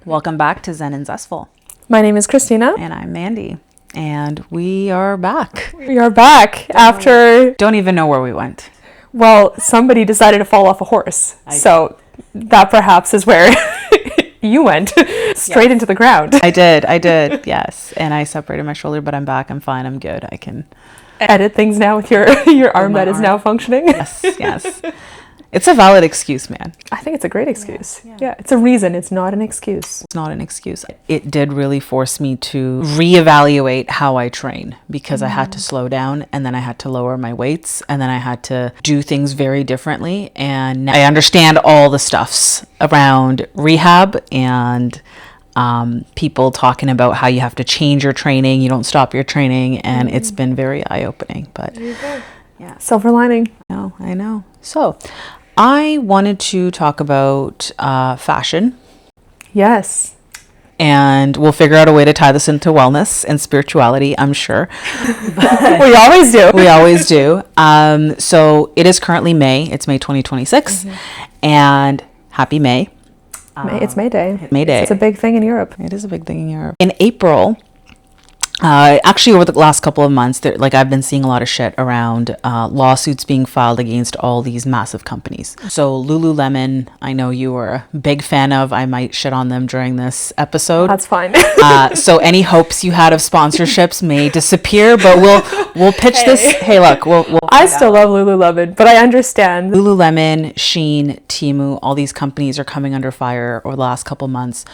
Welcome back to Zen Zestful. My name is Christina. And I'm Mandy. And we are back. We are back after... Don't even know where we went. Well, somebody decided to fall off a horse. So that perhaps is where you went. Straight into the ground. I did, yes. And I separated my shoulder, but I'm back. I'm fine. I'm good. I can... edit things now with your arm that is now functioning. Yes. It's a valid excuse, man. I think it's a great excuse. Yeah, it's a reason. It's not an excuse. It's not an excuse. It did really force me to reevaluate how I train because I had to slow down, and then I had to lower my weights, and then I had to do things very differently. And now I understand all the stuffs around rehab and people talking about how you have to change your training. You don't stop your training. And it's been very eye-opening. But there you go. Yeah. Silver lining. I know. So I wanted to talk about fashion. Yes. And we'll figure out a way to tie this into wellness and spirituality, I'm sure. We always do. We always do. So it is currently May. It's May 2026. And happy May. It's May Day. May Day. It's a big thing in Europe. It is a big thing in Europe. In April, actually over the last couple of months, I've been seeing a lot of shit around lawsuits being filed against all these massive companies. So Lululemon, I know you were a big fan of. I might shit on them during this episode. That's fine. So any hopes you had of sponsorships may disappear, but we'll pitch this. Hey, look, we'll I still love Lululemon, but I understand. Lululemon, Shein, Temu, all these companies are coming under fire over the last couple months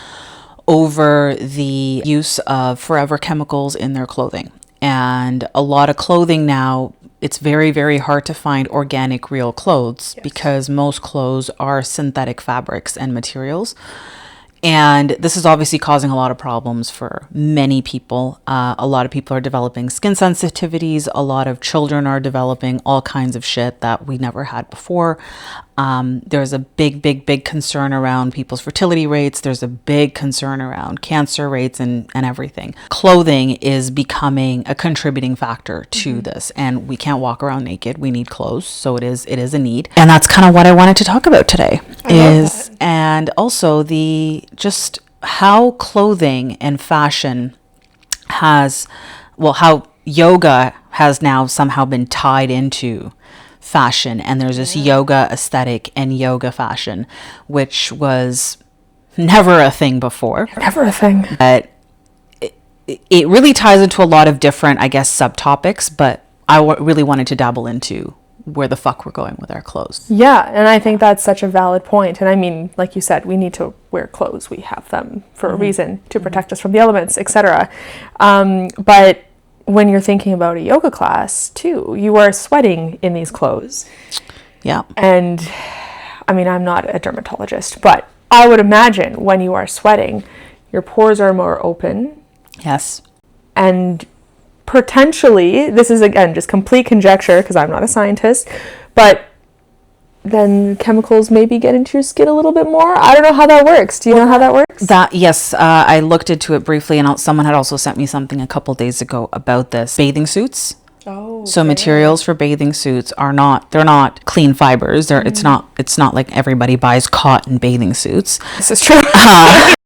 over the use of forever chemicals in their clothing. And a lot of clothing now, it's very, very hard to find organic, real clothes because most clothes are synthetic fabrics and materials. And this is obviously causing a lot of problems for many people. A lot of people are developing skin sensitivities. A lot of children are developing all kinds of shit that we never had before. There's a big concern around people's fertility rates. There's a big concern around cancer rates and everything. Clothing is becoming a contributing factor to this. And we can't walk around naked. We need clothes. So it is a need. And that's kind of what I wanted to talk about today. And also just how clothing and fashion how yoga has now somehow been tied into fashion. And there's this yoga aesthetic and yoga fashion, which was never a thing before. Never a thing. But it really ties into a lot of different, I guess, subtopics, but I really wanted to dabble into where the fuck we're going with our clothes. Yeah, and I think that's such a valid point. And I mean, like you said, we need to wear clothes. We have them for a reason, to protect us from the elements, etc. But when you're thinking about a yoga class too, you are sweating in these clothes. Yeah. And I mean, I'm not a dermatologist, but I would imagine when you are sweating, your pores are more open. Yes. And potentially, this is again just complete conjecture because I'm not a scientist, but then chemicals maybe get into your skin a little bit more. I don't know how that works. Do you know how that works? Yes, I looked into it briefly, and someone had also sent me something a couple days ago about this. Bathing suits. Oh. Okay. So materials for bathing suits they're not clean fibers. It's not like everybody buys cotton bathing suits. This is true.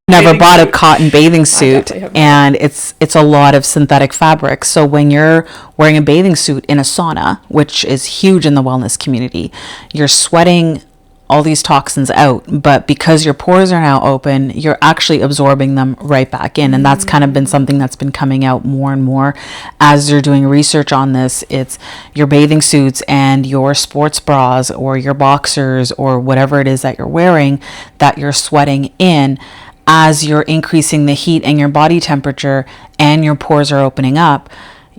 Never bought a cotton bathing suit, and it's a lot of synthetic fabric. So when you're wearing a bathing suit in a sauna, which is huge in the wellness community, you're sweating all these toxins out, but because your pores are now open, you're actually absorbing them right back in. And that's kind of been something that's been coming out more and more as they're doing research on this. It's your bathing suits and your sports bras or your boxers or whatever it is that you're wearing that you're sweating in. As you're increasing the heat and your body temperature and your pores are opening up,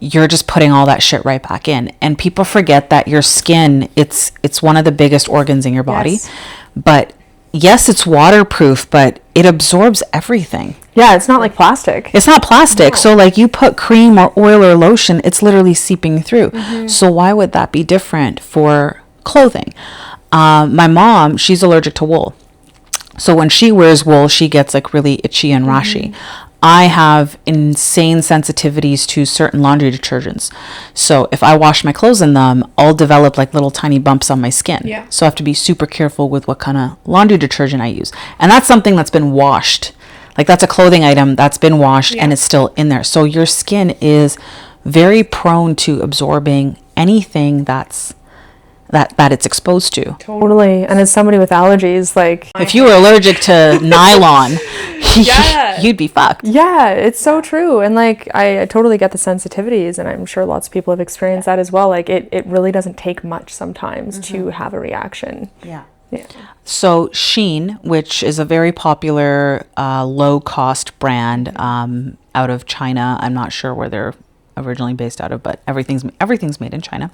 you're just putting all that shit right back in. And people forget that your skin, it's one of the biggest organs in your body. Yes. But yes, it's waterproof, but it absorbs everything. Yeah, it's not like plastic. It's not plastic. No. So like you put cream or oil or lotion, it's literally seeping through. So why would that be different for clothing? My mom, she's allergic to wool. So when she wears wool, she gets like really itchy and rashy. I have insane sensitivities to certain laundry detergents. So if I wash my clothes in them, I'll develop like little tiny bumps on my skin. Yeah. So I have to be super careful with what kind of laundry detergent I use. And that's something that's been washed. Like that's a clothing item that's been washed and it's still in there. So your skin is very prone to absorbing anything that it's exposed to. Totally. And as somebody with allergies, like if you were allergic to nylon, you'd be fucked. Yeah, it's so true. And like I totally get the sensitivities, and I'm sure lots of people have experienced that as well. Like it really doesn't take much sometimes to have a reaction. Yeah. So Shein, which is a very popular low-cost brand out of China. I'm not sure where they're originally based out of, but everything's made in China.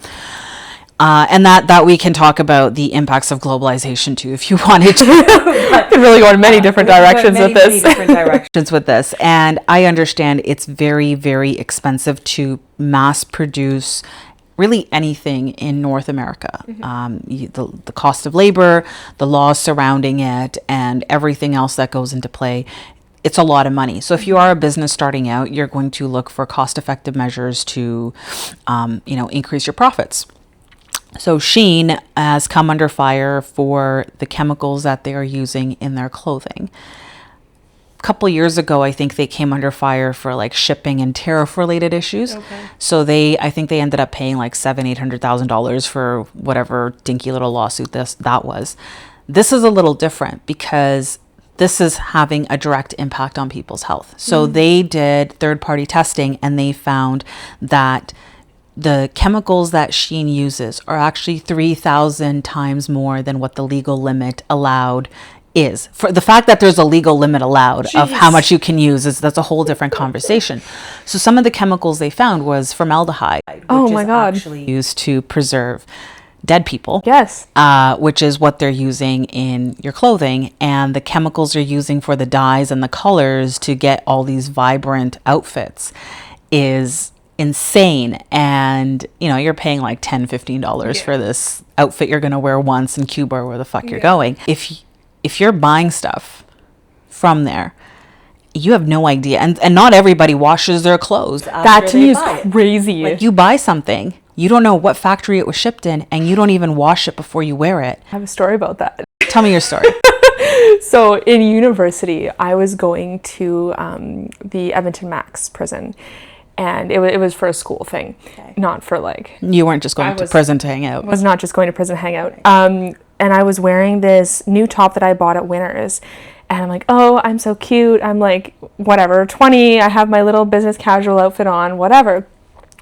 And that we can talk about the impacts of globalization too, if you wanted to. I could really go in many different directions with this. Many different directions with this. And I understand it's very, very expensive to mass produce really anything in North America. The cost of labor, the laws surrounding it, and everything else that goes into play. It's a lot of money. So if you are a business starting out, you're going to look for cost-effective measures to, increase your profits. So Shein has come under fire for the chemicals that they are using in their clothing. A couple of years ago, I think they came under fire for like shipping and tariff related issues. Okay. So I think they ended up paying like $800,000 for whatever dinky little lawsuit that was. This is a little different because this is having a direct impact on people's health. So they did third-party testing and they found that the chemicals that Shein uses are actually 3,000 times more than what the legal limit allowed is. For the fact that there's a legal limit allowed of how much you can use that's a whole different conversation. So some of the chemicals they found was formaldehyde, which is actually used to preserve dead people. Yes. Which is what they're using in your clothing, and the chemicals they're using for the dyes and the colors to get all these vibrant outfits is insane. And you're paying like $10-15 for this outfit you're gonna wear once in Cuba or where the fuck you're going. If you're buying stuff from there, you have no idea, and not everybody washes their clothes. That to me is crazy. Like you buy something, you don't know what factory it was shipped in, and you don't even wash it before you wear it. I have a story about that. Tell me your story. So in university, I was going to the Edmonton Max prison. And it was for a school thing, not for like... You weren't just going to prison to hang out. I was not just going to prison to hang out. And I was wearing this new top that I bought at Winners. And I'm like, oh, I'm so cute. I'm like, whatever, 20. I have my little business casual outfit on, whatever.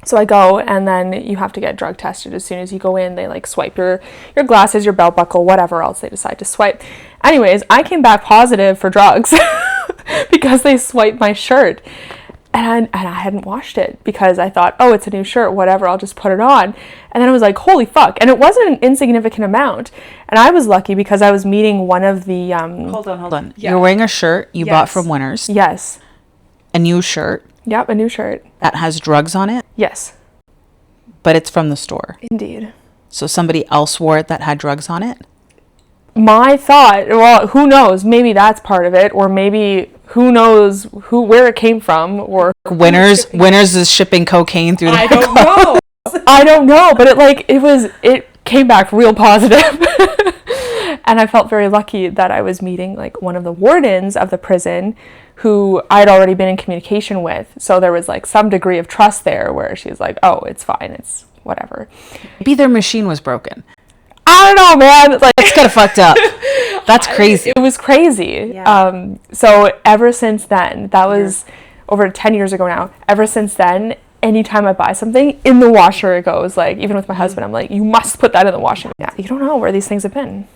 So I go, and then you have to get drug tested as soon as you go in. They like swipe your glasses, your belt buckle, whatever else they decide to swipe. Anyways, I came back positive for drugs because they swiped my shirt. And I hadn't washed it because I thought, oh, it's a new shirt, whatever, I'll just put it on. And then I was like, holy fuck. And it wasn't an insignificant amount. And I was lucky because I was meeting one of the... Hold on. Yeah. You're wearing a shirt you bought from Winners. Yes. A new shirt. Yep, a new shirt. That has drugs on it? Yes. But it's from the store. Indeed. So somebody else wore it that had drugs on it? My thought, well, who knows? Maybe that's part of it, or maybe who knows where it came from, or Winners is shipping cocaine through. I don't know. I don't know, but it came back real positive, and I felt very lucky that I was meeting like one of the wardens of the prison, who I'd already been in communication with, so there was like some degree of trust there, where she's like, oh, it's fine, it's whatever. Maybe their machine was broken. I don't know, man. Like, it's kind of fucked up. That's crazy. It was crazy. Yeah. So ever since then, that was over 10 years ago now. Ever since then, anytime I buy something, in the washer it goes. Like, even with my husband, I'm like, you must put that in the washer. Yeah. You don't know where these things have been.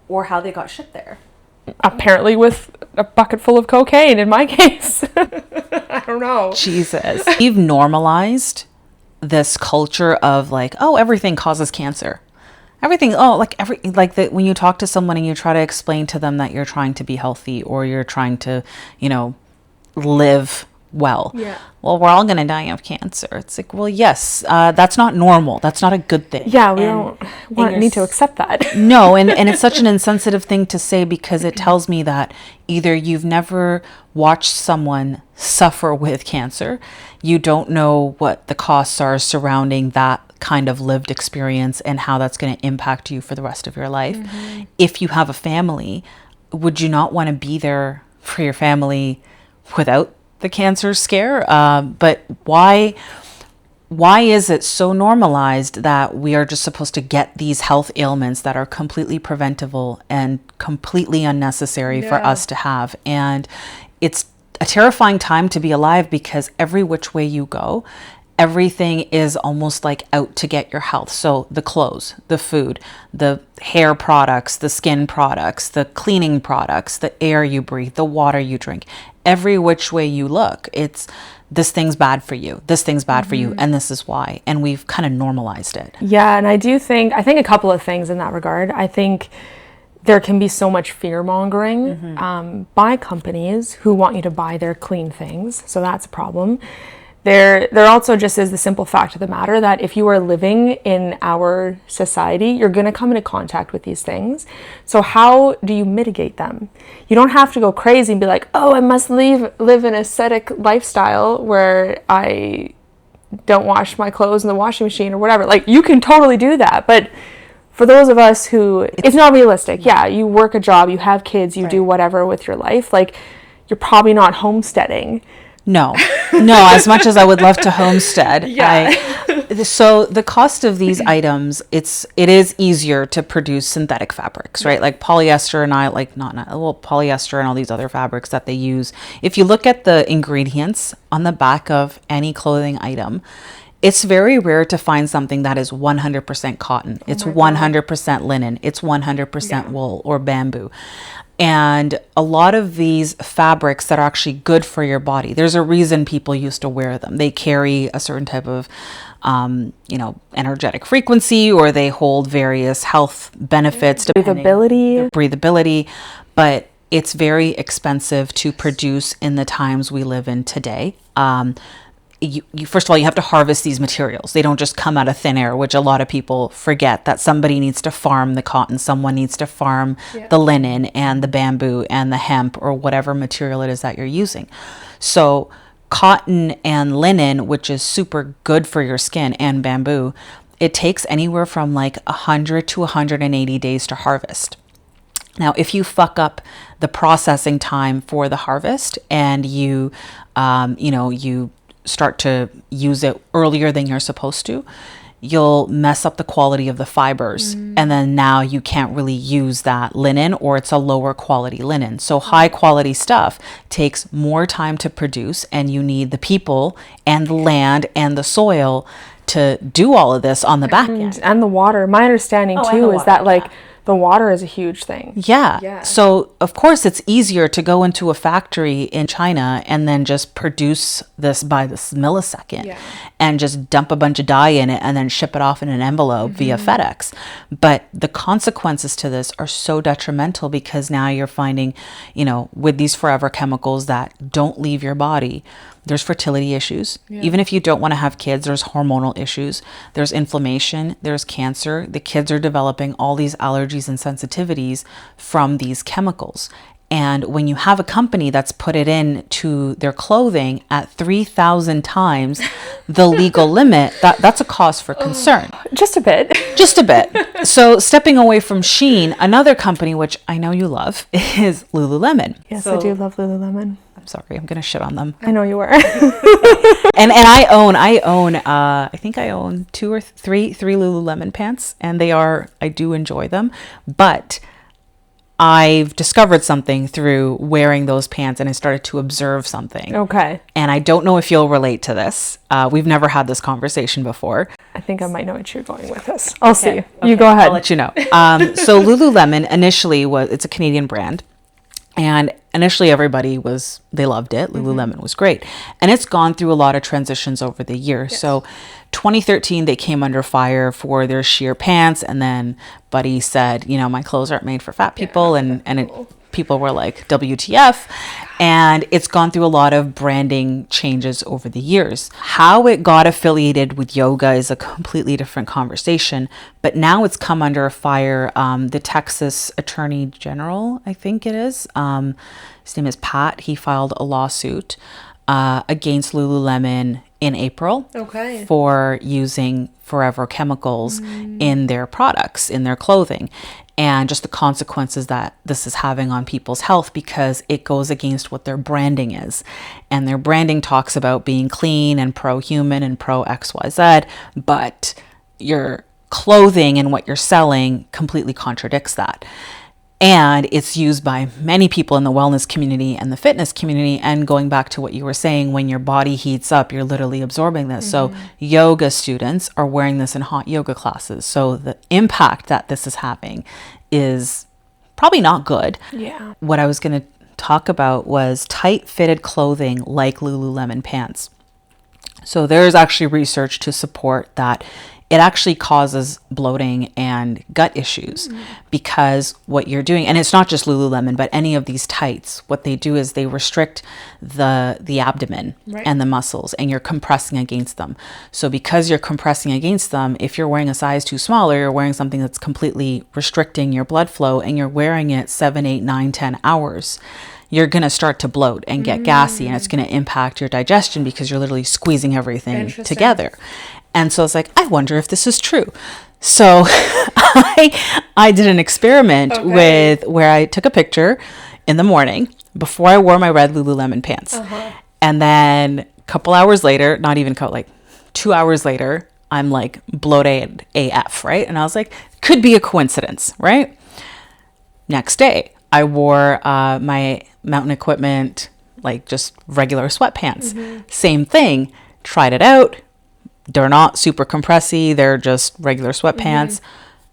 Or how they got shipped there. Apparently with a bucket full of cocaine, in my case. I don't know. Jesus. We've normalized this culture of like, oh, everything causes cancer. Everything, when you talk to someone and you try to explain to them that you're trying to be healthy or you're trying to, live well. Yeah. Well, we're all going to die of cancer. It's like, well, yes, that's not normal. That's not a good thing. Yeah, we don't need to accept that. No, and it's such an insensitive thing to say because it tells me that either you've never watched someone suffer with cancer, you don't know what the costs are surrounding that kind of lived experience and how that's going to impact you for the rest of your life. Mm-hmm. If you have a family, would you not want to be there for your family without the cancer scare. But why is it so normalized that we are just supposed to get these health ailments that are completely preventable and completely unnecessary for us to have? And it's a terrifying time to be alive, because every which way you go, everything is almost like out to get your health. So the clothes, the food, the hair products, the skin products, the cleaning products, the air you breathe, the water you drink, every which way you look, it's this thing's bad for you, this thing's bad for you, and this is why. And we've kind of normalized it. Yeah, and I think a couple of things in that regard. I think there can be so much fear mongering by companies who want you to buy their clean things. So that's a problem. There also just is the simple fact of the matter that if you are living in our society, you're going to come into contact with these things. So how do you mitigate them? You don't have to go crazy and be like, oh, I must live an ascetic lifestyle where I don't wash my clothes in the washing machine or whatever. Like, you can totally do that. But for those of us who, it's not realistic. Yeah, you work a job, you have kids, you do whatever with your life. Like, you're probably not homesteading. No, as much as I would love to homestead. So the cost of these items, it is easier to produce synthetic fabrics, right? Like polyester and polyester and all these other fabrics that they use. If you look at the ingredients on the back of any clothing item, it's very rare to find something that is 100% cotton. It's 100% linen. It's 100% wool or bamboo. And a lot of these fabrics that are actually good for your body, there's a reason people used to wear them. They carry a certain type of, energetic frequency, or they hold various health benefits. Breathability. But it's very expensive to produce in the times we live in today. You first of all, you have to harvest these materials. They don't just come out of thin air, which a lot of people forget, that somebody needs to farm the cotton, someone needs to farm the linen and the bamboo and the hemp or whatever material it is that you're using. So cotton and linen, which is super good for your skin, and bamboo, it takes anywhere from like 100 to 180 days to harvest. Now, if you fuck up the processing time for the harvest and you start to use it earlier than you're supposed to, you'll mess up the quality of the fibers. And then now you can't really use that linen, or it's a lower quality linen. So high quality stuff takes more time to produce, and you need the people and the land and the soil to do all of this on the back end. And the water. My understanding too is that the water is a huge thing. Yeah. So, of course, it's easier to go into a factory in China and then just produce this by this millisecond and just dump a bunch of dye in it and then ship it off in an envelope via FedEx. But the consequences to this are so detrimental, because now you're finding, with these forever chemicals that don't leave your body, there's fertility issues. Even if you don't want to have kids, there's hormonal issues. There's inflammation. There's cancer. The kids are developing all these allergies and sensitivities from these chemicals. And when you have a company that's put it into their clothing at 3,000 times the legal limit, that's a cause for concern. Just a bit. So stepping away from Shein, another company, which I know you love, is Lululemon. Yes, I do love Lululemon. I'm sorry, I'm going to shit on them. I know you were. and I own, I think I own three Lululemon pants, and I do enjoy them, but I've discovered something through wearing those pants, and I started to observe something. Okay. And I don't know if you'll relate to this. We've never had this conversation before. I think I might know what you're going with this. I'll see. Okay. You go ahead. I'll let you know. So Lululemon initially it's a Canadian brand. And initially they loved it. Lululemon was great. And it's gone through a lot of transitions over the years. Yes. So 2013, they came under fire for their sheer pants. And then Buddy said, my clothes aren't made for fat people. People were like, WTF. And it's gone through a lot of branding changes over the years. How it got affiliated with yoga is a completely different conversation. But now it's come under fire. The Texas Attorney General, I think it is, his name is Pat. He filed a lawsuit against Lululemon in April for using forever chemicals in their products, in their clothing. and just the consequences that this is having on people's health, because it goes against what their branding is. And their branding talks about being clean and pro-human and pro-XYZ, but your clothing and what you're selling completely contradicts that. And it's used by many people in the wellness community and the fitness community. And going back to what you were saying, when your body heats up, you're literally absorbing this. So yoga students are wearing this in hot yoga classes. So the impact that this is having is probably not good. Yeah. What I was going to talk about was tight fitted clothing like Lululemon pants. So there's actually research to support that it actually causes bloating and gut issues, because what you're doing, and it's not just Lululemon, but any of these tights, what they do is they restrict the abdomen and the muscles, and you're compressing against them. So because you're compressing against them, if you're wearing a size too small, or you're wearing something that's completely restricting your blood flow, and you're wearing it 7, 8, 9, 10 hours, you're going to start to bloat and get gassy, and it's going to impact your digestion because you're literally squeezing everything together. And so it's like, I wonder if this is true. So I did an experiment with where I took a picture in the morning before I wore my red Lululemon pants. And then a couple hours later, not even like 2 hours later, I'm like bloated AF, right? And I was like, could be a coincidence, right? Next day, I wore my mountain equipment, like just regular sweatpants. Same thing. Tried it out. They're not super compressy. They're just regular sweatpants.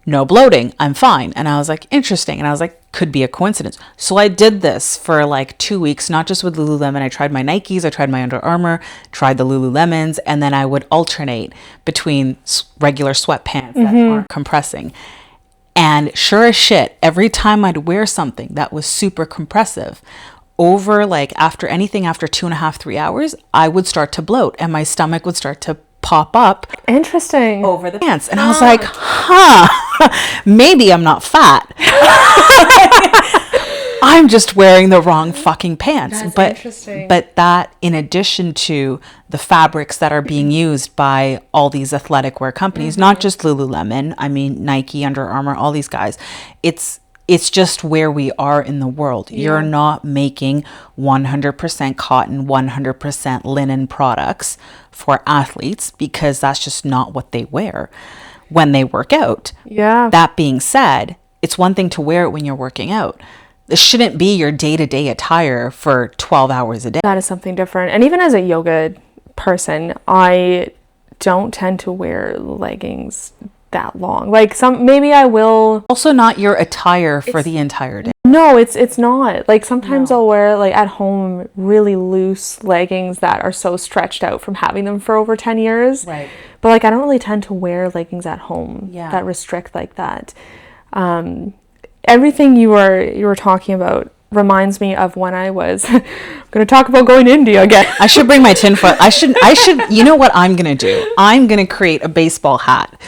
No bloating. I'm fine. And I was like, interesting. And I was like, could be a coincidence. So I did this for like 2 weeks, not just with Lululemon. I tried my Nikes. I tried my Under Armour, tried the Lululemons. And then I would alternate between regular sweatpants that aren't compressing. And sure as shit, every time I'd wear something that was super compressive, over like after 2.5, 3 hours, I would start to bloat and my stomach would start to pop up. Interesting. Over the pants. And I was like, maybe I'm not fat. I'm just wearing the wrong fucking pants. That's interesting. But that, in addition to the fabrics that are being used by all these athletic wear companies, not just Lululemon, I mean, Nike, Under Armour, all these guys, it's just where we are in the world. You're not making 100% cotton, 100% linen products for athletes, because that's just not what they wear when they work out. Yeah. That being said, it's one thing to wear it when you're working out. This shouldn't be your day-to-day attire for 12 hours a day. That is something different. And even as a yoga person, I don't tend to wear leggings that long. Like maybe I will. Also not your attire for the entire day. No, it's not. Like sometimes I'll wear like at home really loose leggings that are so stretched out from having them for over 10 years. Right. But like I don't really tend to wear leggings at home that restrict like that. Everything you were talking about reminds me of when I was going to talk about going to India again. I should bring my tinfoil. I should, you know what I'm going to do? I'm going to create a baseball hat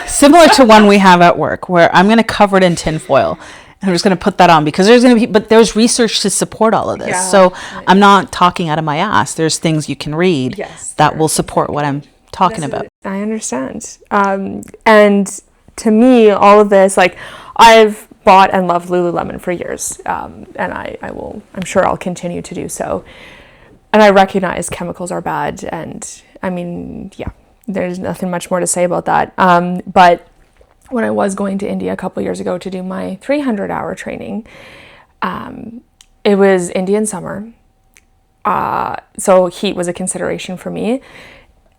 similar to one we have at work, where I'm going to cover it in tinfoil. And I'm just going to put that on, because there's research to support all of this. Yeah. So I'm not talking out of my ass. There's things you can read that will support what I'm talking about. I understand. And to me, all of this, like I've bought and loved Lululemon for years, and I'm sure I'll continue to do so. And I recognize chemicals are bad, and I mean, there's nothing much more to say about that. But when I was going to India a couple years ago to do my 300-hour training, it was Indian summer, so heat was a consideration for me.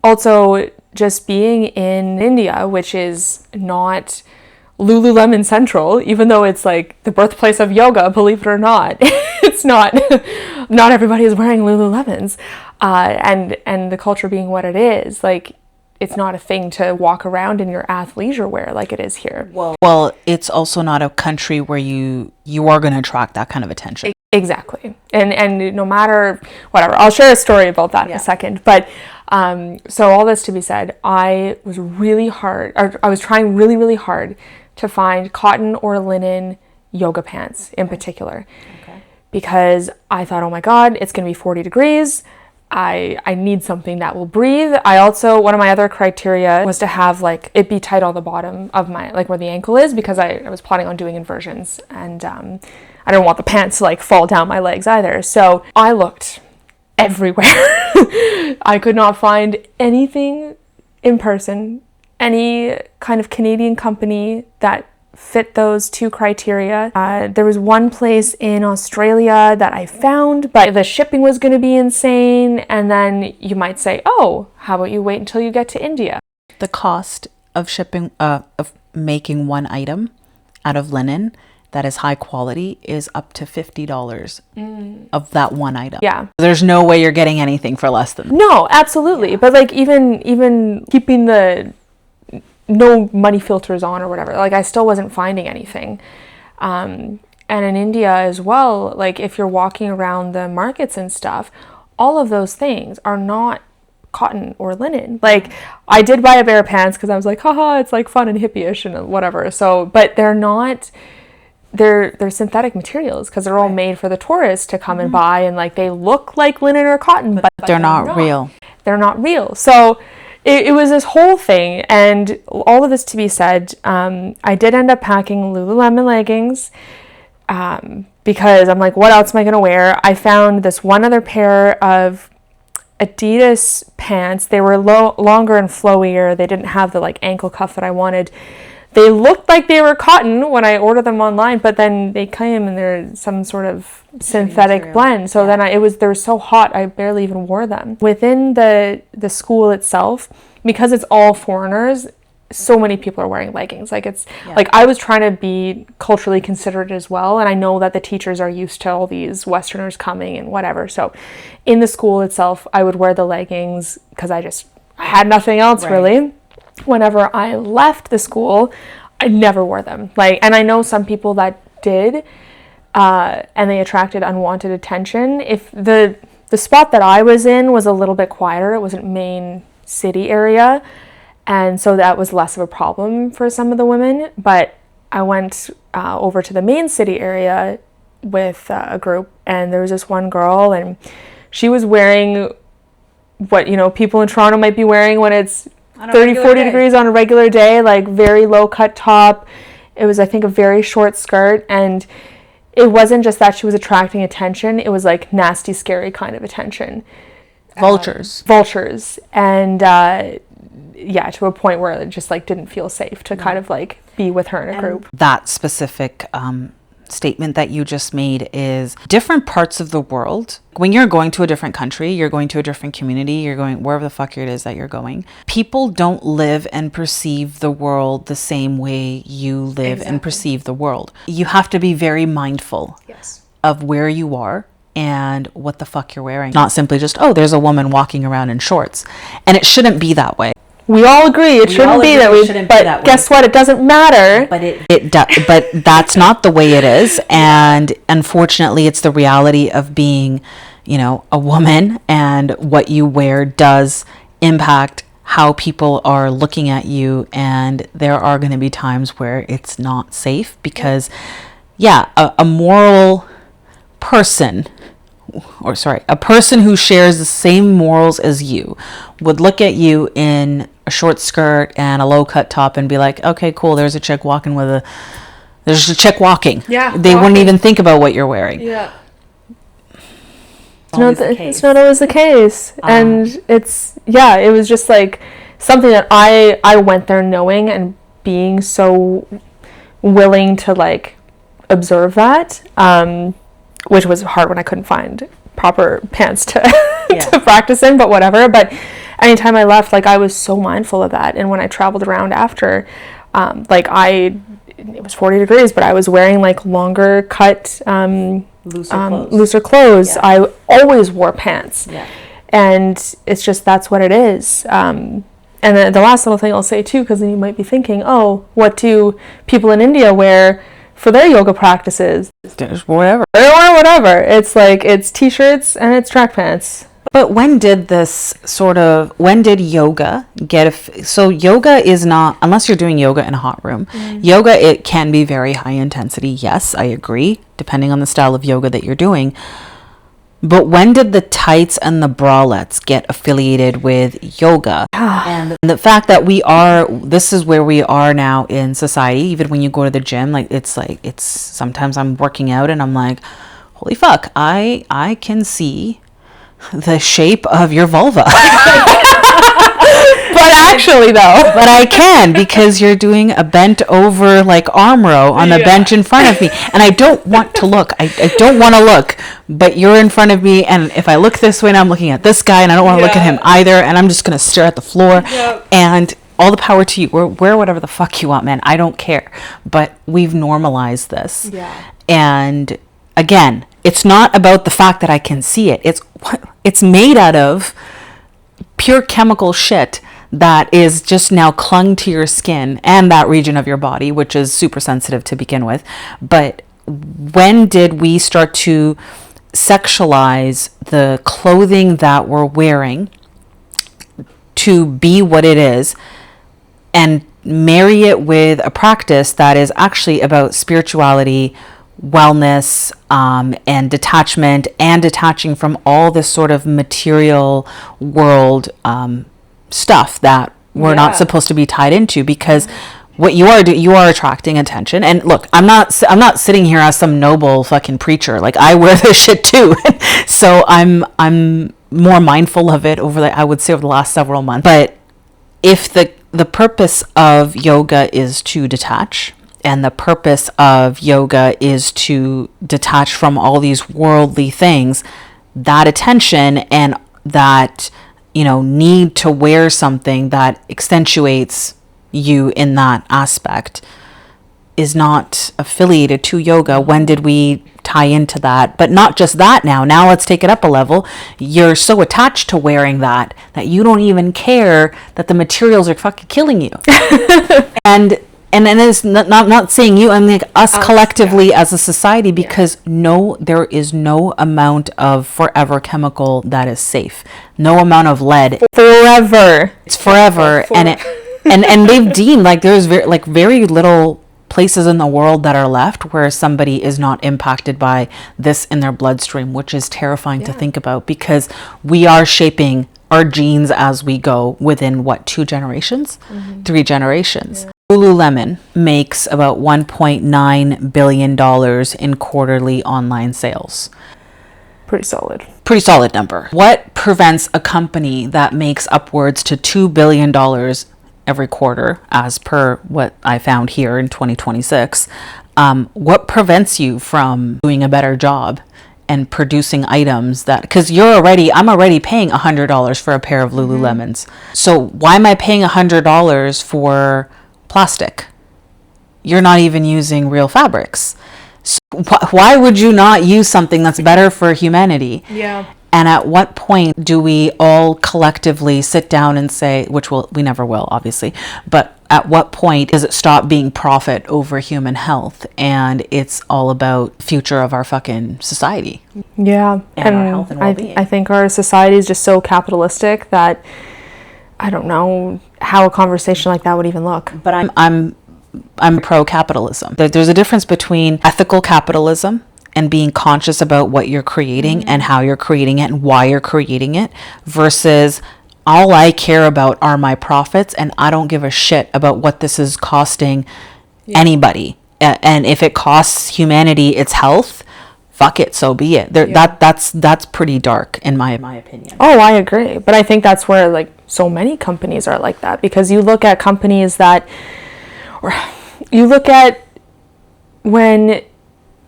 Also, just being in India, which is not Lululemon Central, even though it's like the birthplace of yoga, believe it or not, it's not everybody is wearing Lululemons, and the culture being what it is, like it's not a thing to walk around in your athleisure wear like it is here. Well, it's also not a country where you are going to attract that kind of attention. Exactly. And no matter whatever, I'll share a story about that in a second. But so all this to be said, I was trying really, really hard to find cotton or linen yoga pants in particular. Okay. Because I thought, oh my God, it's going to be 40 degrees. I need something that will breathe. I also, one of my other criteria was to have like it be tight on the bottom of my, like where the ankle is, because I was planning on doing inversions, and I don't want the pants to like fall down my legs either. So I looked everywhere. I could not find anything in person, any kind of Canadian company that fit those two criteria. There was one place in Australia that I found, but the shipping was going to be insane. And then you might say, oh, how about you wait until you get to India? The cost of shipping, of making one item out of linen that is high quality is up to $50 of that one item. Yeah. There's no way you're getting anything for less than that. No, absolutely. Yeah. But like even keeping the no money filters on or whatever, like I still wasn't finding anything. And in India as well, like if you're walking around the markets and stuff, all of those things are not cotton or linen. Like I did buy a pair of pants because I was like, haha, it's like fun and hippie-ish and whatever. So, but they're not, they're synthetic materials because they're all made for the tourists to come and buy, and like they look like linen or cotton, but they're not real. They're not real. So it was this whole thing, and all of this to be said, I did end up packing Lululemon leggings because I'm like, what else am I going to wear? I found this one other pair of Adidas pants. They were longer and flowier. They didn't have the like ankle cuff that I wanted. They looked like they were cotton when I ordered them online, but then they came and they're some sort of synthetic blend. So then they were so hot, I barely even wore them. Within the school itself, because it's all foreigners, so many people are wearing leggings. Like it's like I was trying to be culturally considerate as well, and I know that the teachers are used to all these Westerners coming and whatever. So in the school itself, I would wear the leggings because I had nothing else really. Whenever I left the school, I never wore them. Like, and I know some people that did, and they attracted unwanted attention. If the spot that I was in was a little bit quieter, it wasn't main city area, and so that was less of a problem for some of the women. But I went over to the main city area with a group, and there was this one girl, and she was wearing what people in Toronto might be wearing when it's 30-40 degrees on a regular day, like very low cut top. It was, I think, a very short skirt, and it wasn't just that she was attracting attention, it was like nasty, scary kind of attention. Vultures. And to a point where it just like didn't feel safe to kind of like be with her in a group. That specific statement that you just made is different parts of the world. When you're going to a different country, you're going to a different community, you're going wherever the fuck it is that you're going. People don't live and perceive the world the same way you live and perceive the world. You have to be very mindful of where you are and what the fuck you're wearing. Not simply just, oh, there's a woman walking around in shorts. And it shouldn't be that way. We all agree it shouldn't be that way, but guess what? It doesn't matter. But that's not the way it is, and unfortunately, it's the reality of being, a woman, and what you wear does impact how people are looking at you, and there are going to be times where it's not safe because, a moral person. A person who shares the same morals as you would look at you in a short skirt and a low cut top and be like, okay, cool, there's a chick walking. Yeah. They wouldn't even think about what you're wearing. Yeah. It's not always the case. And it was just like something that I went there knowing and being so willing to like observe that. Which was hard when I couldn't find proper pants to practice in, but whatever. But anytime I left, like I was so mindful of that. And when I traveled around after, it was 40 degrees, but I was wearing like longer cut, looser clothes. Yeah. I always wore pants. Yeah. And it's just, that's what it is. And then the last little thing I'll say too, because then you might be thinking, oh, what do people in India wear for their yoga practices? Just whatever. They wear whatever. It's like, it's t-shirts and it's track pants. But when did yoga get so yoga is not, unless you're doing yoga in a hot room, yoga, it can be very high intensity. Yes, I agree, depending on the style of yoga that you're doing. But when did the tights and the bralettes get affiliated with yoga? And the fact that this is where we are now in society, even when you go to the gym, it's sometimes I'm working out and I'm like, holy fuck, I can see the shape of your vulva. But actually, though. But I can, because you're doing a bent over like arm row on the bench in front of me. And I don't want to look. I don't want to look. But you're in front of me. And if I look this way and I'm looking at this guy and I don't want to look at him either. And I'm just going to stare at the floor. And all the power to you. Wear whatever the fuck you want, man. I don't care. But we've normalized this. And again, it's not about the fact that I can see it. It's made out of pure chemical shit that is just now clung to your skin and that region of your body, which is super sensitive to begin with. But when did we start to sexualize the clothing that we're wearing to be what it is and marry it with a practice that is actually about spirituality, wellness, and detachment, and detaching from all this sort of material world stuff that we're not supposed to be tied into? Because what you are attracting attention. And look, I'm not sitting here as some noble fucking preacher. Like, I wear this shit too. So I'm more mindful of it I would say over the last several months. But if the purpose of yoga is to detach, and the purpose of yoga is to detach from all these worldly things, that attention and that, need to wear something that accentuates you in that aspect is not affiliated to yoga. When did we tie into that? But not just that now. Now let's take it up a level. You're so attached to wearing that you don't even care that the materials are fucking killing you. And it's not saying you, I'm like us collectively as a society, because there is no amount of forever chemical that is safe. No amount of lead. Forever. It's forever. And they've deemed like there's very little places in the world that are left where somebody is not impacted by this in their bloodstream, which is terrifying to think about, because we are shaping our genes as we go within 2 generations, 3 generations. Lululemon makes about $1.9 billion in quarterly online sales. Pretty solid number. What prevents a company that makes upwards to $2 billion every quarter, as per what I found here in 2026, what prevents you from doing a better job and producing items that, because I'm already paying $100 for a pair of Lululemons. So why am I paying $100 for plastic? You're not even using real fabrics. So why would you not use something that's better for humanity? And at what point do we all collectively sit down and say, which we never will, obviously, but at what point does it stop being profit over human health and it's all about future of our fucking society? And our health and well-being. I think our society is just so capitalistic that I don't know how a conversation like that would even look. But I'm pro-capitalism. There's a difference between ethical capitalism and being conscious about what you're creating and how you're creating it and why you're creating it, versus all I care about are my profits and I don't give a shit about what this is costing anybody. And if it costs humanity its health, fuck it, so be it. That's pretty dark in my opinion. Oh, I agree. But I think that's where so many companies are like that, because you look at companies or you look at when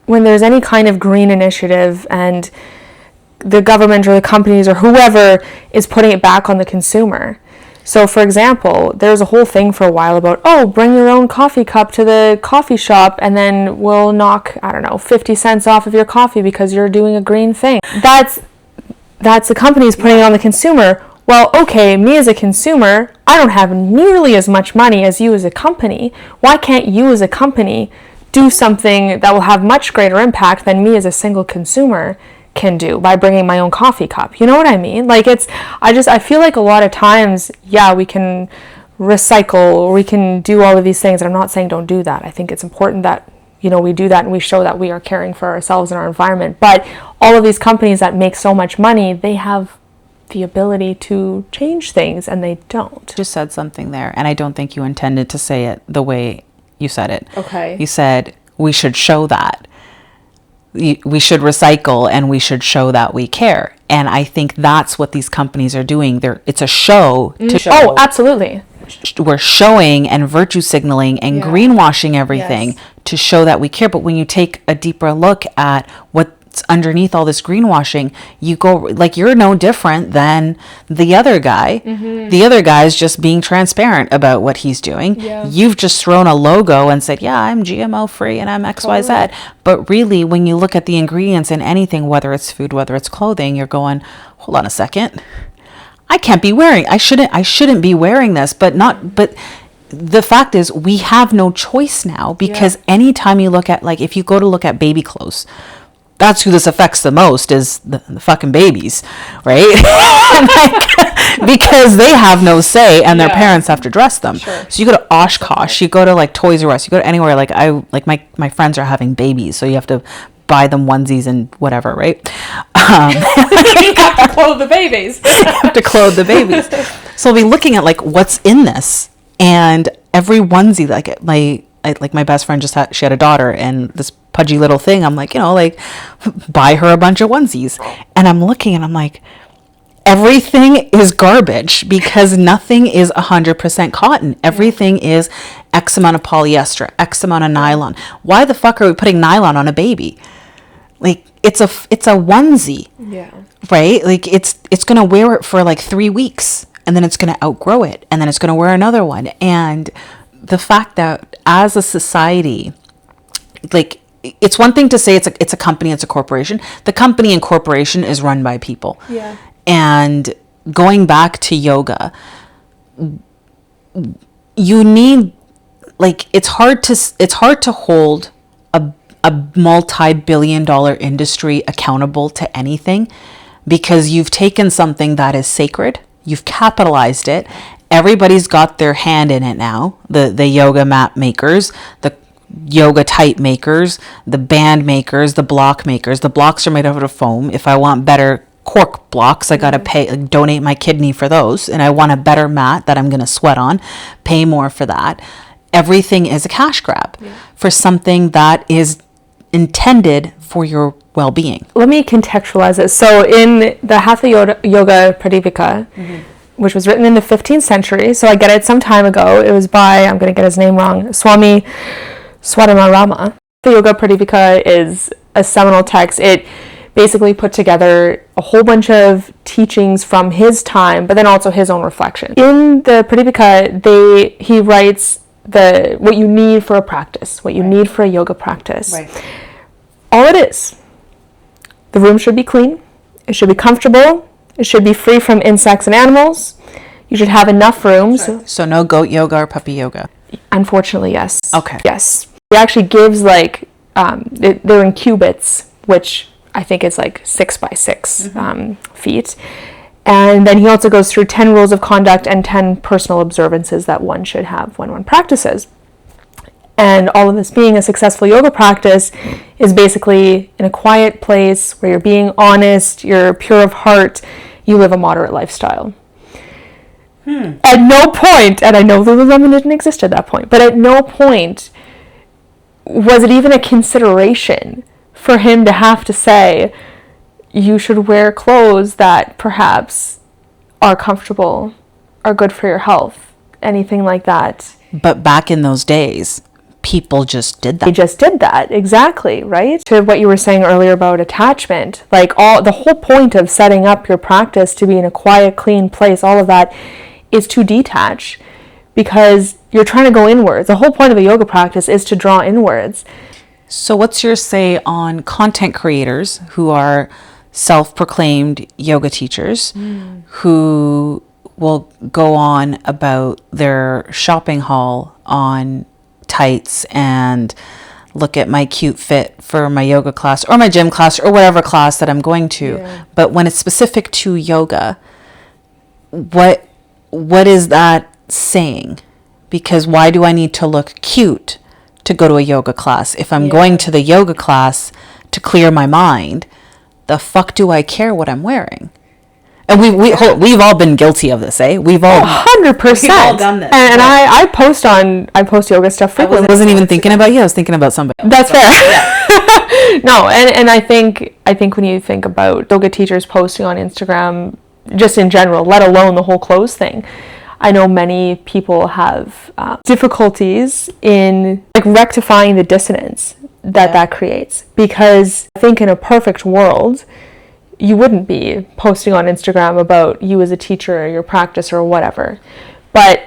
there's any kind of green initiative and the government or the companies or whoever is putting it back on the consumer. So, for example, there's a whole thing for a while about, bring your own coffee cup to the coffee shop and then we'll knock, 50 cents off of your coffee because you're doing a green thing. That's the companies putting it on the consumer. Well, okay, me as a consumer, I don't have nearly as much money as you as a company. Why can't you as a company do something that will have much greater impact than me as a single consumer can do by bringing my own coffee cup? You know what I mean? I feel like a lot of times, we can recycle or we can do all of these things. And I'm not saying don't do that. I think it's important that we do that and we show that we are caring for ourselves and our environment. But all of these companies that make so much money, they have the ability to change things, and they don't. Just said something there, and I don't think you intended to say it the way you said it. Okay. You said we should show that. We should recycle, and we should show that we care. And I think that's what these companies are doing. It's a show to show. Oh, absolutely. We're showing and virtue signaling and greenwashing everything to show that we care. But when you take a deeper look at what's underneath all this greenwashing, you go like, you're no different than the other guy. The other guy's just being transparent about what he's doing. You've just thrown a logo and said, yeah, I'm GMO free and I'm XYZ. But really, when you look at the ingredients in anything, whether it's food, whether it's clothing, you're going, hold on a second, I shouldn't be wearing this. But the fact is, we have no choice now, because anytime you look at, like, if you go to look at baby clothes, that's who this affects the most, is the fucking babies, right? Because they have no say, and their parents have to dress them. So you go to Oshkosh, you go to like Toys R Us, you go to anywhere, like my friends are having babies, so you have to buy them onesies and whatever, right? You have to clothe the babies. You have to clothe the babies. So we'll be looking at like what's in this, and every onesie, like my best friend she had a daughter, and this pudgy little thing, I'm like, buy her a bunch of onesies. And I'm looking and I'm like, everything is garbage, because nothing is 100% cotton. Everything is X amount of polyester, X amount of nylon. Why the fuck are we putting nylon on a baby? Like, it's a onesie, right? Like, it's going to wear it for like 3 weeks, and then it's going to outgrow it, and then it's going to wear another one. And the fact that as a society, like, it's one thing to say it's a company, it's a corporation. The company and corporation is run by people. And going back to yoga, you need, like, it's hard to hold a multi-billion-dollar industry accountable to anything, because you've taken something that is sacred, you've capitalized it. Everybody's got their hand in it now. The yoga mat makers, the yoga type makers, the band makers, the block makers. The blocks are made out of foam. If I want better cork blocks, I gotta donate my kidney for those. And I want a better mat that I'm gonna sweat on, pay more for that. Everything is a cash grab for something that is intended for your well-being. Let me contextualize it. So in the Hatha Yoga Pradipika, which was written in the 15th century, so I get it some time ago, it was by, I'm going to get his name wrong, Swami Swadamarama. The Yoga Pradipika is a seminal text. It basically put together a whole bunch of teachings from his time, but then also his own reflection. In the Pradipika, he writes what you need for a practice, what you need for a yoga practice. All it is, the room should be clean, it should be comfortable, it should be free from insects and animals, you should have enough rooms. So no goat yoga or puppy yoga? Unfortunately, yes. Okay. Yes. He actually gives they're in cubits, which I think is like 6 by 6 feet. And then he also goes through 10 rules of conduct and 10 personal observances that one should have when one practices. And all of this being a successful yoga practice is basically in a quiet place where you're being honest, you're pure of heart, you live a moderate lifestyle. At no point, and I know Lululemon didn't exist at that point, but at no point was it even a consideration for him to have to say, you should wear clothes that perhaps are comfortable, are good for your health, anything like that. But back in those days, people just did that. They just did that, exactly, right? To what you were saying earlier about attachment, like the whole point of setting up your practice to be in a quiet, clean place, all of that is to detach, because you're trying to go inwards. The whole point of a yoga practice is to draw inwards. So what's your say on content creators who are self-proclaimed yoga teachers who will go on about their shopping haul on tights and look at my cute fit for my yoga class or my gym class or whatever class that I'm going to, but when it's specific to yoga, what is that saying? Because why do I need to look cute to go to a yoga class. If I'm going to the yoga class to clear my mind, the fuck do I care what I'm wearing? And we've all been guilty of this, eh? We've all 100%. We've all done this. And I post yoga stuff frequently. I wasn't even thinking about you. I was thinking about somebody else. That's fair. Yeah. No, and I think when you think about yoga teachers posting on Instagram, just in general, let alone the whole clothes thing, I know many people have difficulties in like rectifying the dissonance that creates, because I think in a perfect world, you wouldn't be posting on Instagram about you as a teacher or your practice or whatever. But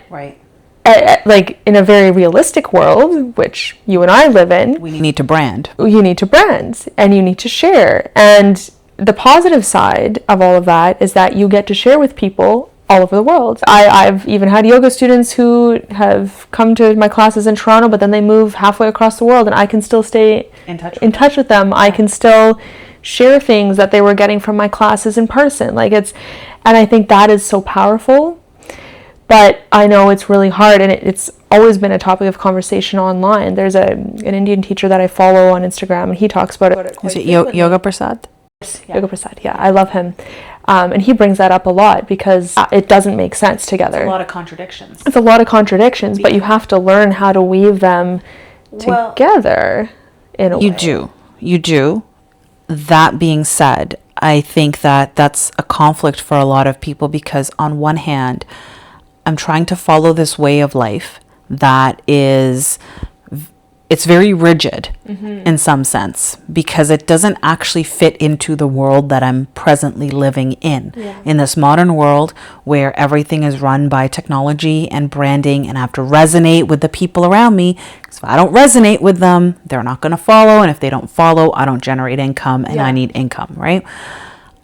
like in a very realistic world, which you and I live in, we need to brand. You need to brand and you need to share. And the positive side of all of that is that you get to share with people all over the world. I've even had yoga students who have come to my classes in Toronto, but then they move halfway across the world, and I can still stay in touch with them. I can still share things that they were getting from my classes in person. And I think that is so powerful. But I know it's really hard, and it's always been a topic of conversation online. There's an Indian teacher that I follow on Instagram, and he talks about it. Is it Yoga Prasad? Yoga Prasad, yeah, I love him. And he brings that up a lot because it doesn't make sense together. It's a lot of contradictions. It's a lot of contradictions, but you have to learn how to weave them together in a way. You do. That being said, I think that that's a conflict for a lot of people, because on one hand, I'm trying to follow this way of life that is, it's very rigid in some sense, because it doesn't actually fit into the world that I'm presently living in. In this modern world where everything is run by technology and branding, and I have to resonate with the people around me. Because if I don't resonate with them, they're not going to follow. And if they don't follow, I don't generate income, and I need income, right?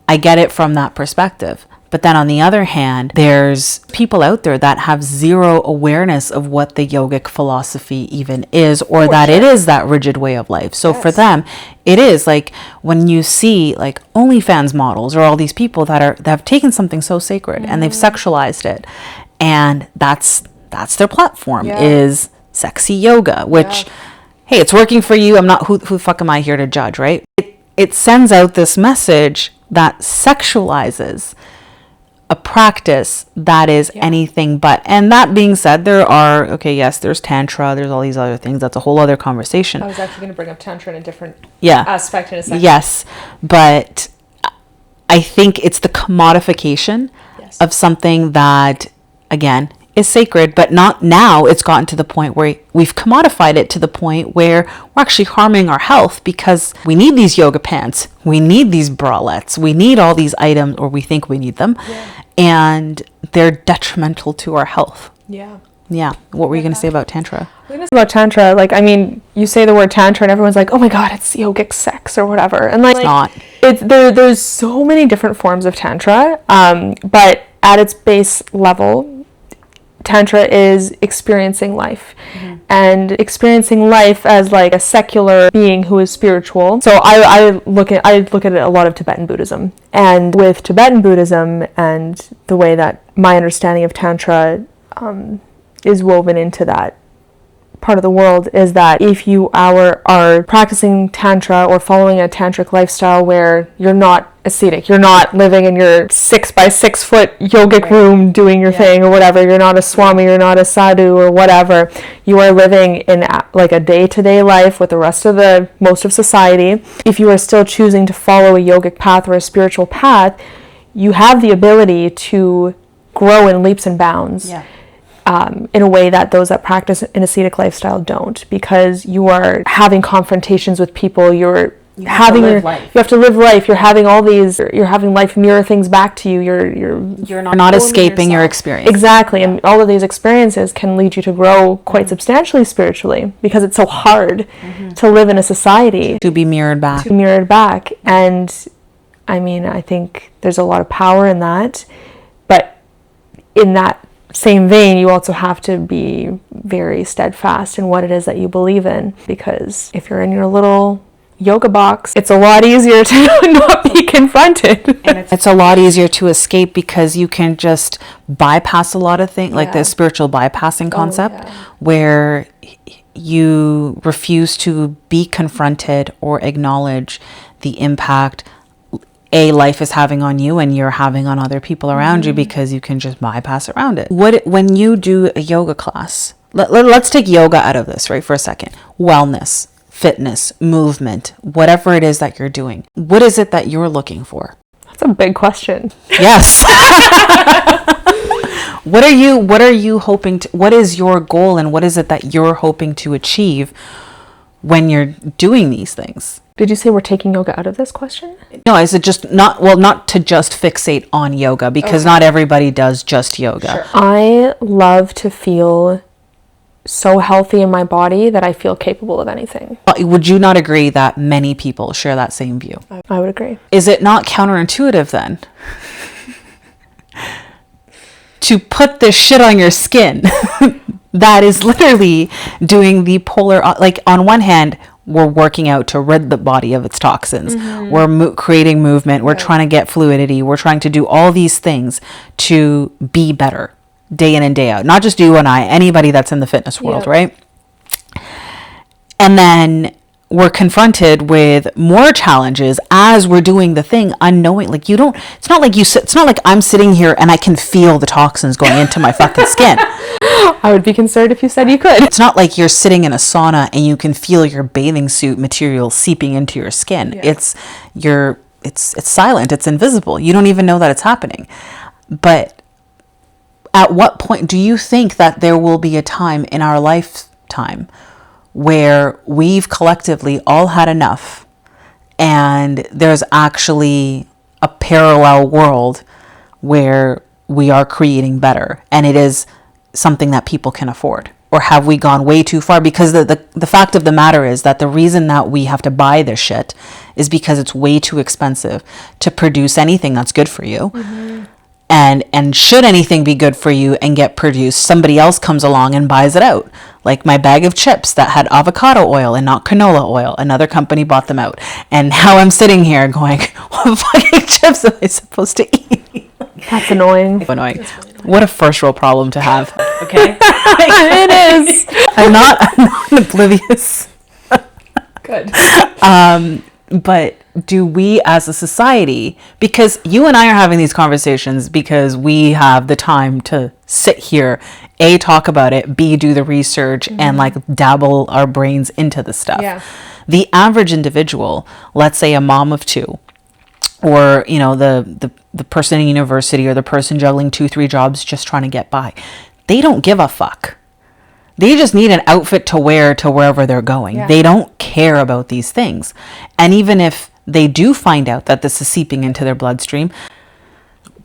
I get it from that perspective. But then on the other hand, there's people out there that have zero awareness of what the yogic philosophy even is, or it is that rigid way of life. So for them, it is like when you see like OnlyFans models or all these people that have taken something so sacred and they've sexualized it, and that's their platform is sexy yoga, which, hey, it's working for you. I'm not, who the fuck am I here to judge, right? It sends out this message that sexualizes a practice that is anything but. And that being said, there's Tantra, there's all these other things. That's a whole other conversation. I was actually going to bring up Tantra in a different aspect in a second. Yes, but I think it's the commodification of something that, again, is sacred, but not now. It's gotten to the point where we've commodified it to the point where we're actually harming our health, because we need these yoga pants, we need these bralettes, we need all these items, or we think we need them, and they're detrimental to our health. What were you going to say about Tantra? About Tantra, you say the word Tantra and everyone's like, oh my god, it's yogic sex or whatever, and it's not. There's so many different forms of Tantra, but at its base level, Tantra is experiencing life, and experiencing life as like a secular being who is spiritual. So I look at it a lot of Tibetan Buddhism, and with Tibetan Buddhism and the way that my understanding of Tantra is woven into that part of the world is that if you are practicing Tantra or following a tantric lifestyle where you're not ascetic, you're not living in your 6x6 foot yogic room doing your thing or whatever, you're not a swami, you're not a sadhu or whatever, you are living in like a day-to-day life with the rest of most of society. If you are still choosing to follow a yogic path or a spiritual path, you have the ability to grow in leaps and bounds. In a way that those that practice an ascetic lifestyle don't, because you are having confrontations with people, you have to live life, you're having life mirror things back to you, you're not escaping your experience. Exactly. And all of these experiences can lead you to grow quite substantially spiritually, because it's so hard to live in a society to be mirrored back. And I think there's a lot of power in that, but in that same vein, you also have to be very steadfast in what it is that you believe in, because if you're in your little yoga box, it's a lot easier to not be confronted. And it's a lot easier to escape, because you can just bypass a lot of things, like the spiritual bypassing concept, where you refuse to be confronted or acknowledge the impact life is having on you and you're having on other people around you, because you can just bypass around it. When you do a yoga class, let's take yoga out of this, right, for a second. Wellness, fitness, movement, whatever it is that you're doing, what is it that you're looking for? That's a big question. Yes. What are you hoping to, what is your goal, and what is it that you're hoping to achieve when you're doing these things? Did you say we're taking yoga out of this question? No, is it just not to just fixate on yoga, because not everybody does just yoga. Sure. I love to feel so healthy in my body that I feel capable of anything. Would you not agree that many people share that same view? I would agree. Is it not counterintuitive then to put this shit on your skin that is literally doing the polar, like, on one hand, we're working out to rid the body of its toxins. We're creating movement. We're trying to get fluidity. We're trying to do all these things to be better day in and day out. Not just you and I, anybody that's in the fitness world, right? And then we're confronted with more challenges as we're doing the thing, unknowing. Like, it's not like I'm sitting here and I can feel the toxins going into my fucking skin. I would be concerned if you said you could. It's not like you're sitting in a sauna and you can feel your bathing suit material seeping into your skin. It's silent. It's invisible. You don't even know that it's happening. But at what point do you think that there will be a time in our lifetime where we've collectively all had enough, and there's actually a parallel world where we are creating better, and it is something that people can afford? Or have we gone way too far? Because the fact of the matter is that the reason that we have to buy this shit is because it's way too expensive to produce anything that's good for you. And should anything be good for you and get produced, somebody else comes along and buys it out. Like my bag of chips that had avocado oil and not canola oil. Another company bought them out. And now I'm sitting here going, what fucking chips am I supposed to eat? That's annoying. What a first world problem to have. Okay? It is. I'm not oblivious. Good. But do we as a society, because you and I are having these conversations because we have the time to sit here, A, talk about it, B, do the research and like dabble our brains into the stuff. Yeah. The average individual, let's say a mom of two, or, you know, the person in university, or the person juggling 2-3 jobs just trying to get by, they don't give a fuck. They just need an outfit to wear to wherever they're going. Yeah. They don't care about these things. And even if they do find out that this is seeping into their bloodstream,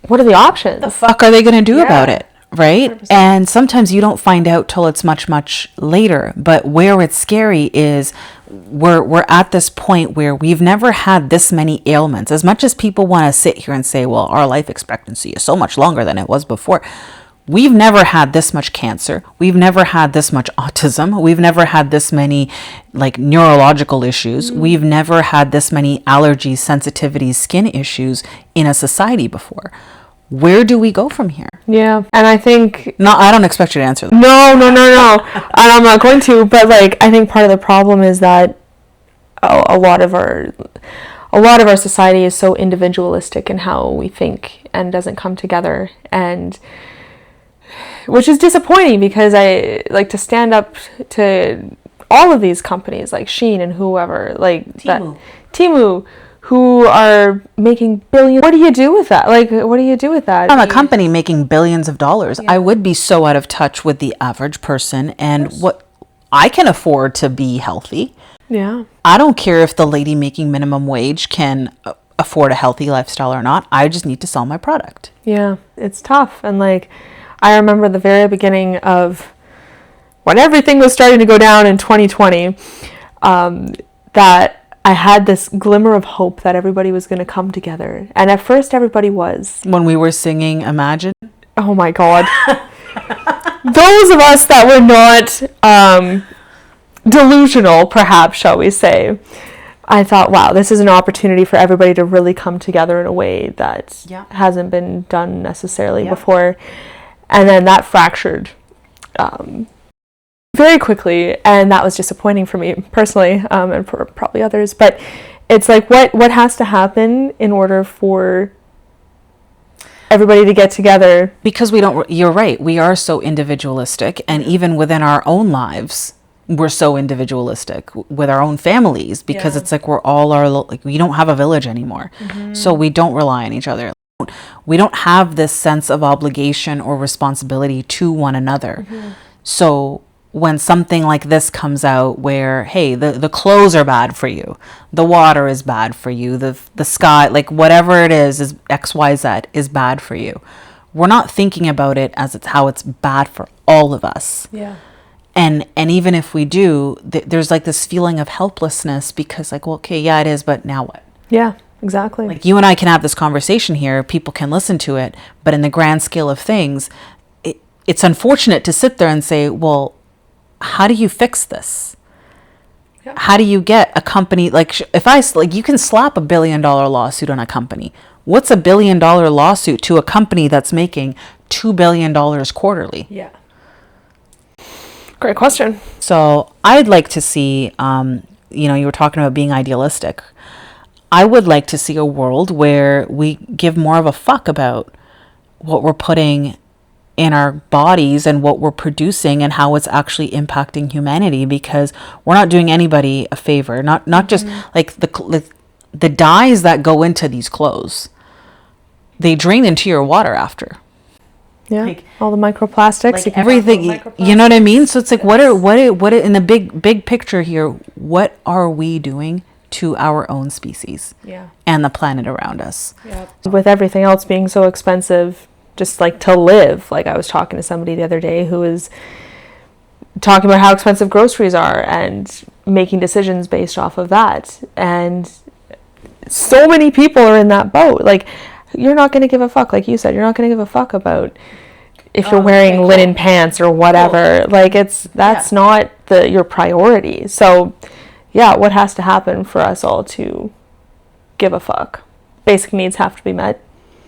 what are the options? What the fuck are they going to do about it? Right? 100%. And sometimes you don't find out till it's much, much later. But where it's scary is we're at this point where we've never had this many ailments. As much as people want to sit here and say, well, our life expectancy is so much longer than it was before. We've never had this much cancer. We've never had this much autism. We've never had this many like neurological issues. We've never had this many allergies, sensitivities, skin issues in a society before. Where do we go from here? Yeah. And I think... No, I don't expect you to answer that. No. And I'm not going to. But like, I think part of the problem is that a lot of our society is so individualistic in how we think and doesn't come together. And... which is disappointing, because I like to stand up to all of these companies like Shein and whoever, like Temu, who are making billions. What do you do with that? Like, what do you do with that? I'm a company making billions of dollars. Yeah. I would be so out of touch with the average person and what I can afford to be healthy. Yeah. I don't care if the lady making minimum wage can afford a healthy lifestyle or not. I just need to sell my product. Yeah, it's tough. And like, I remember the very beginning of when everything was starting to go down in 2020, that I had this glimmer of hope that everybody was going to come together. And at first everybody was. When we were singing Imagine? Oh my God. Those of us that were not delusional, perhaps, shall we say, I thought, wow, this is an opportunity for everybody to really come together in a way that hasn't been done necessarily before. And then that fractured very quickly, and that was disappointing for me personally, and for probably others. But it's like, what has to happen in order for everybody to get together? Because you're right, we are so individualistic, and even within our own lives, we're so individualistic with our own families, because it's like we don't have a village anymore. So we don't rely on each other. We don't have this sense of obligation or responsibility to one another. So when something like this comes out where, hey, the clothes are bad for you, the water is bad for you, the sky, like whatever it is XYZ is bad for you, we're not thinking about it as how it's bad for all of us. Yeah. And even if we do, there's like this feeling of helplessness, because like, well, okay, yeah, it is, but now what? Yeah, exactly. Like, you and I can have this conversation here, people can listen to it, but in the grand scale of things, it's unfortunate to sit there and say, well, how do you fix this? Yeah. How do you get a company, like, you can slap $1 billion lawsuit on a company. What's $1 billion lawsuit to a company that's making $2 billion quarterly? Yeah. Great question. So I'd like to see, you were talking about being idealistic. I would like to see a world where we give more of a fuck about what we're putting in our bodies and what we're producing and how it's actually impacting humanity, because we're not doing anybody a favor. Not just like the dyes that go into these clothes, they drain into your water after. Yeah, like, all the microplastics, like everything. You know what I mean? So it's like, what in the big picture here? What are we doing to our own species? Yeah, and the planet around us? Yeah. With everything else being so expensive, just like to live. Like, I was talking to somebody the other day who was talking about how expensive groceries are and making decisions based off of that. And so many people are in that boat. Like, you're not going to give a fuck. Like you said, you're not going to give a fuck about if you're wearing linen pants or whatever. Like, that's not your priority. So yeah, what has to happen for us all to give a fuck? Basic needs have to be met.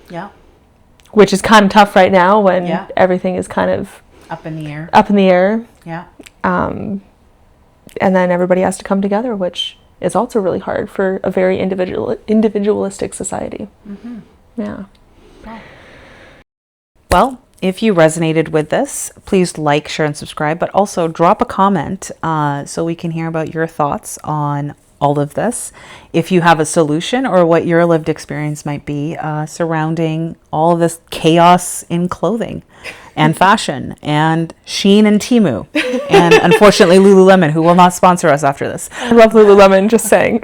Yeah. Which is kind of tough right now when everything is kind of up in the air. Yeah. And then everybody has to come together, which is also really hard for a very individualistic society. Yeah. Wow. Well, if you resonated with this, please like, share, and subscribe, but also drop a comment so we can hear about your thoughts on all of this. If you have a solution or what your lived experience might be surrounding all of this chaos in clothing and fashion and Shein and Temu and unfortunately Lululemon, who will not sponsor us after this. I love Lululemon, just saying.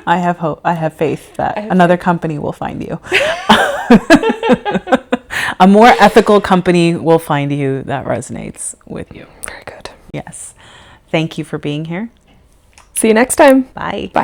I have hope. I have faith that another company will find you. A more ethical company will find you that resonates with you. Very good. Yes. Thank you for being here. See you next time. Bye. Bye.